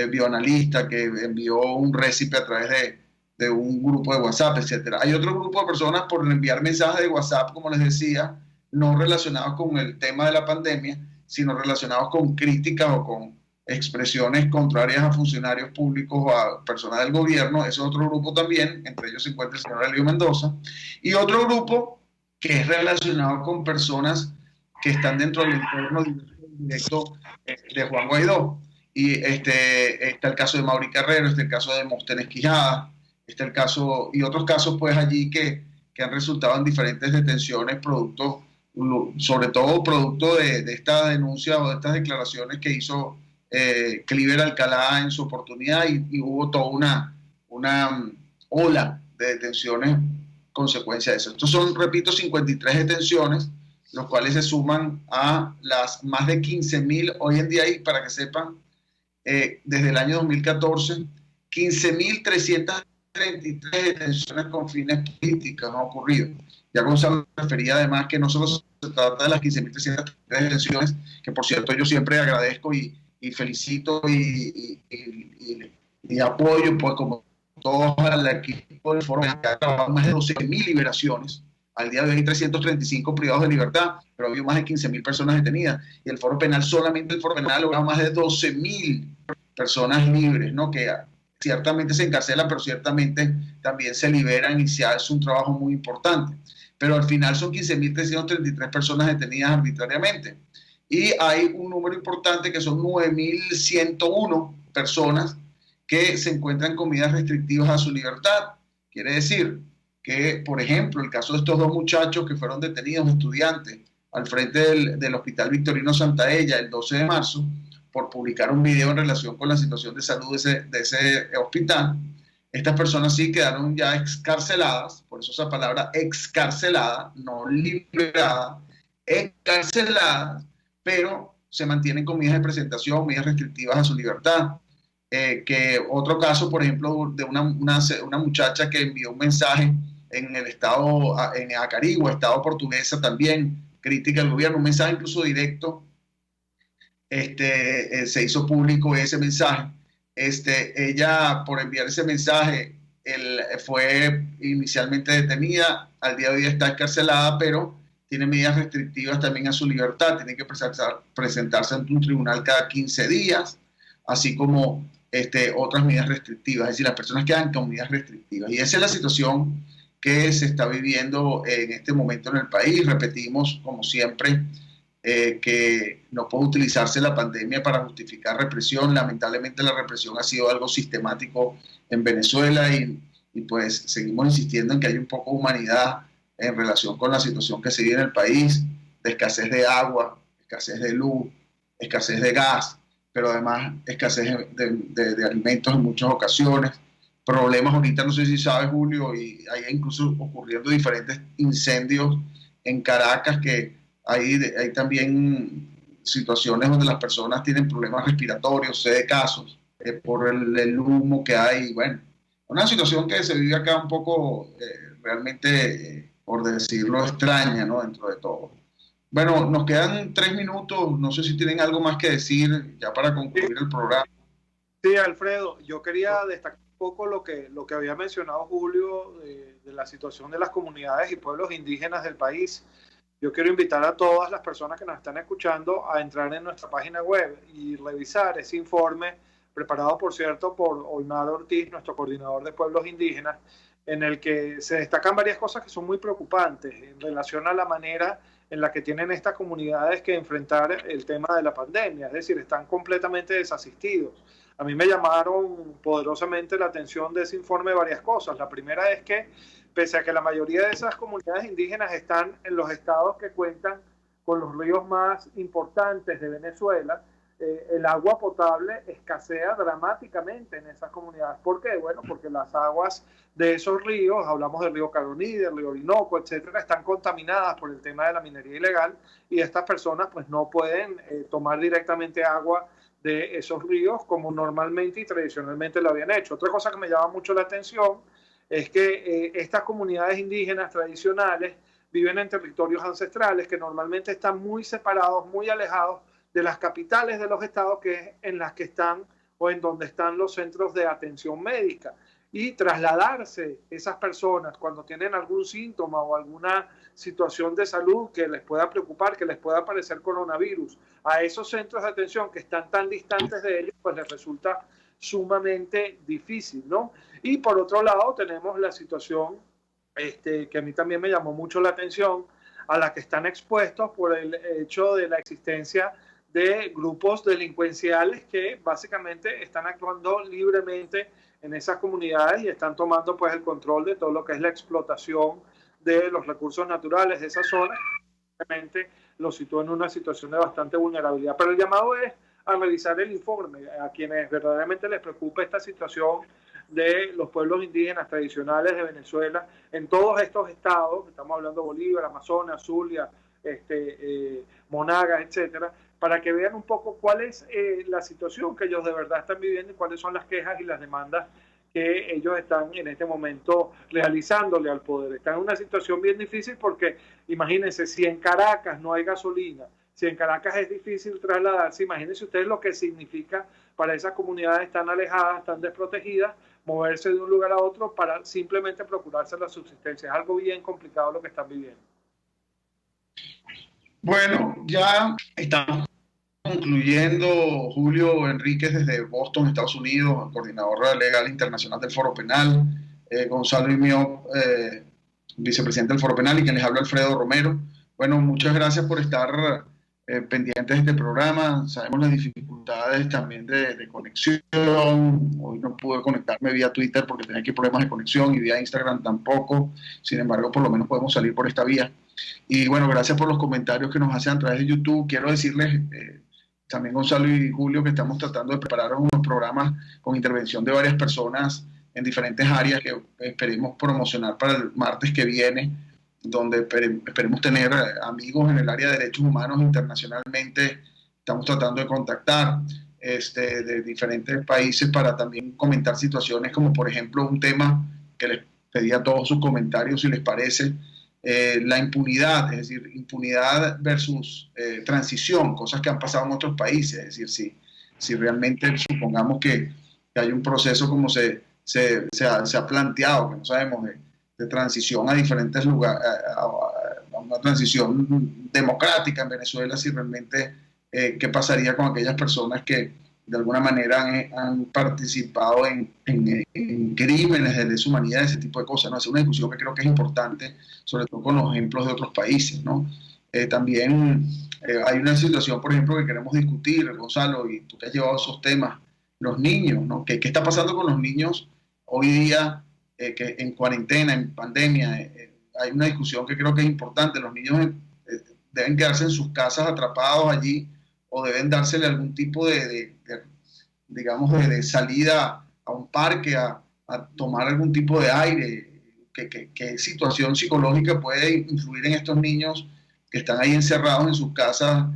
bioanalista que envió un récipe a través de un grupo de WhatsApp, etcétera. Hay otro grupo de personas por enviar mensajes de WhatsApp, como les decía, no relacionados con el tema de la pandemia, sino relacionados con críticas o con expresiones contrarias a funcionarios públicos o a personas del gobierno. Ese es otro grupo también, entre ellos se encuentra el señor Elio Mendoza. Y otro grupo que es relacionado con personas que están dentro del entorno directo de Juan Guaidó. Y está el caso de Mauri Carrero, está el caso de Móstenes Quijada, está el caso y otros casos pues allí que que han resultado en diferentes detenciones, sobre todo producto de esta denuncia o de estas declaraciones que hizo Cliver Alcalá en su oportunidad, y hubo toda una ola de detenciones consecuencia de eso. Estos son, repito, 53 detenciones, los cuales se suman a las más de 15.000 hoy en día, y para que sepan, desde el año 2014, 15.333 detenciones con fines políticos han ocurrido. Ya Gonzalo refería además que no solo se trata de las 15.333 detenciones, que por cierto yo siempre agradezco y felicito y apoyo, pues como todo el equipo del Foro Penal, que ha trabajado más de 12.000 liberaciones. Al día de hoy hay 335 privados de libertad, pero ha habido más de 15.000 personas detenidas. Y el Foro Penal, solamente el Foro Penal, ha logrado más de 12.000 personas libres, ¿no? Que ciertamente se encarcelan, pero ciertamente también se liberan, y se hace un trabajo muy importante. Pero al final son 15.333 personas detenidas arbitrariamente. Y hay un número importante que son 9.101 personas que se encuentran con medidas restrictivas a su libertad. Quiere decir que, por ejemplo, el caso de estos dos muchachos que fueron detenidos, estudiantes, al frente del Hospital Victorino Santaella el 12 de marzo, por publicar un video en relación con la situación de salud de ese hospital, estas personas sí quedaron ya excarceladas, por eso esa palabra excarcelada, no liberada, excarceladas, pero se mantienen con medidas de presentación, medidas restrictivas a su libertad. Que otro caso, por ejemplo, de una muchacha que envió un mensaje en el estado, en Acarigua, estado portuguesa también, crítica al gobierno, un mensaje incluso directo, se hizo público ese mensaje. Ella, por enviar ese mensaje, fue inicialmente detenida, al día de hoy está encarcelada, pero tiene medidas restrictivas también a su libertad, tiene que presentarse ante un tribunal cada 15 días, así como otras medidas restrictivas, es decir, las personas quedan con medidas restrictivas. Y esa es la situación que se está viviendo en este momento en el país. Repetimos, como siempre, que no puede utilizarse la pandemia para justificar represión. Lamentablemente la represión ha sido algo sistemático en Venezuela, y pues seguimos insistiendo en que hay un poco de humanidad en relación con la situación que se vive en el país, de escasez de agua, escasez de luz, escasez de gas, pero además escasez de alimentos en muchas ocasiones, problemas ahorita, no sé si sabes, Julio, y hay incluso ocurriendo diferentes incendios en Caracas, que hay también situaciones donde las personas tienen problemas respiratorios, sé de casos, por el humo que hay. Bueno, una situación que se vive acá un poco realmente, por decirlo, extraña, ¿no? Dentro de todo. Bueno, nos quedan 3 minutos, no sé si tienen algo más que decir ya para concluir el programa. Sí, Alfredo, yo quería destacar un poco lo que había mencionado Julio de la situación de las comunidades y pueblos indígenas del país. Yo quiero invitar a todas las personas que nos están escuchando a entrar en nuestra página web y revisar ese informe preparado, por cierto, por Olmar Ortiz, nuestro coordinador de pueblos indígenas, en el que se destacan varias cosas que son muy preocupantes en relación a la manera en la que tienen estas comunidades que enfrentar el tema de la pandemia, es decir, están completamente desasistidos. A mí me llamaron poderosamente la atención de ese informe varias cosas. La primera es que, pese a que la mayoría de esas comunidades indígenas están en los estados que cuentan con los ríos más importantes de Venezuela, el agua potable escasea dramáticamente en esas comunidades. ¿Por qué? Bueno, porque las aguas de esos ríos, hablamos del río Caroní, del río Orinoco, etcétera, están contaminadas por el tema de la minería ilegal, y estas personas pues no pueden tomar directamente agua de esos ríos como normalmente y tradicionalmente lo habían hecho. Otra cosa que me llama mucho la atención es que estas comunidades indígenas tradicionales viven en territorios ancestrales que normalmente están muy separados, muy alejados de las capitales de los estados, que es en las que están o en donde están los centros de atención médica. Y trasladarse esas personas cuando tienen algún síntoma o alguna situación de salud que les pueda preocupar, que les pueda parecer coronavirus, a esos centros de atención que están tan distantes de ellos, pues les resulta sumamente difícil, ¿no? Y por otro lado tenemos la situación que a mí también me llamó mucho la atención, a la que están expuestos por el hecho de la existencia de grupos delincuenciales que básicamente están actuando libremente en esas comunidades y están tomando pues el control de todo lo que es la explotación de los recursos naturales de esa zona, realmente lo sitúa en una situación de bastante vulnerabilidad. Pero el llamado es a revisar el informe a quienes verdaderamente les preocupa esta situación de los pueblos indígenas tradicionales de Venezuela en todos estos estados, estamos hablando de Bolívar, Amazonas, Zulia, Monagas, etcétera, para que vean un poco cuál es la situación que ellos de verdad están viviendo y cuáles son las quejas y las demandas que ellos están en este momento realizándole al poder. Están en una situación bien difícil porque, imagínense, si en Caracas no hay gasolina, si en Caracas es difícil trasladarse, imagínense ustedes lo que significa para esas comunidades tan alejadas, tan desprotegidas, moverse de un lugar a otro para simplemente procurarse la subsistencia. Es algo bien complicado lo que están viviendo. Bueno, ya estamos concluyendo. Julio Enríquez desde Boston, Estados Unidos, coordinador legal internacional del Foro Penal, Gonzalo Imió, vicepresidente del Foro Penal, y quien les habla, Alfredo Romero. Bueno, muchas gracias por estar pendientes de este programa. Sabemos las dificultades también de conexión. Hoy no pude conectarme vía Twitter porque tenía aquí problemas de conexión y vía Instagram tampoco. Sin embargo, por lo menos podemos salir por esta vía. Y bueno, gracias por los comentarios que nos hacen a través de YouTube. Quiero decirles también, Gonzalo y Julio, que estamos tratando de preparar unos programas con intervención de varias personas en diferentes áreas que esperemos promocionar para el martes que viene, donde esperemos tener amigos en el área de derechos humanos internacionalmente. Estamos tratando de contactar de diferentes países para también comentar situaciones como, por ejemplo, un tema que les pedí a todos sus comentarios, si les parece, la impunidad, es decir, impunidad versus transición, cosas que han pasado en otros países. Es decir, si realmente supongamos que hay un proceso como se ha planteado, que no sabemos, de transición a diferentes lugares, a una transición democrática en Venezuela, si realmente qué pasaría con aquellas personas que de alguna manera han participado en crímenes de lesa humanidad, ese tipo de cosas, ¿no? Es una discusión que creo que es importante, sobre todo con los ejemplos de otros países, ¿no? También hay una situación, por ejemplo, que queremos discutir, Gonzalo, y tú te has llevado esos temas, los niños, ¿no? ¿Qué está pasando con los niños hoy día, que en cuarentena, en pandemia? Hay una discusión que creo que es importante. Los niños deben quedarse en sus casas atrapados allí, o deben dársele algún tipo de salida a un parque, a tomar algún tipo de aire. ¿Qué situación psicológica puede influir en estos niños que están ahí encerrados en sus casas,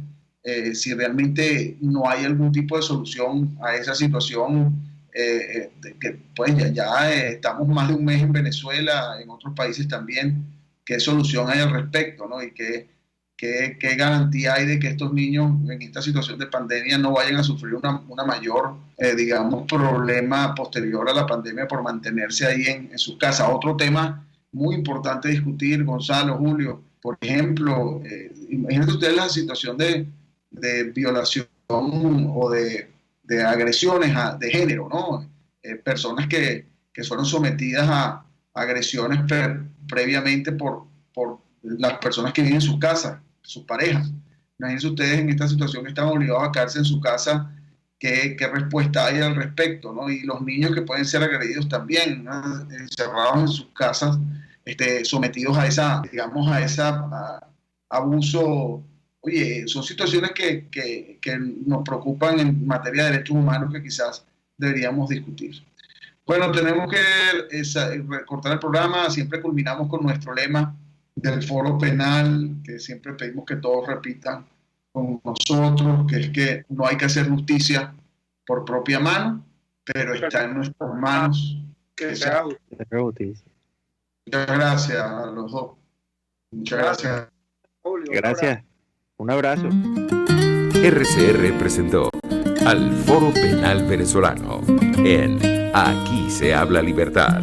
si realmente no hay algún tipo de solución a esa situación? Que pues ya estamos más de un mes en Venezuela, en otros países también. ¿Qué solución hay al respecto, ¿no? Y ¿qué garantía hay de que estos niños en esta situación de pandemia no vayan a sufrir una mayor, problema posterior a la pandemia por mantenerse ahí en sus casas? Otro tema muy importante discutir, Gonzalo, Julio, por ejemplo, imagínense ustedes la situación de violación o de agresiones de género, ¿no? Personas que fueron sometidas a agresiones previamente por las personas que viven en sus casas, sus parejas. Imagínense ustedes en esta situación que están obligados a quedarse en su casa, ¿qué respuesta hay al respecto, ¿no? Y los niños que pueden ser agredidos también, ¿no? Encerrados en sus casas, sometidos a ese abuso. Oye, son situaciones que nos preocupan en materia de derechos humanos que quizás deberíamos discutir. Bueno, tenemos que recortar el programa. Siempre culminamos con nuestro lema del Foro Penal, que siempre pedimos que todos repitan con nosotros, que es que no hay que hacer justicia por propia mano, pero está en nuestras manos que se haga justicia. Muchas gracias a los dos. Muchas gracias. Gracias. Un abrazo. RCR presentó al Foro Penal Venezolano en Aquí se habla libertad.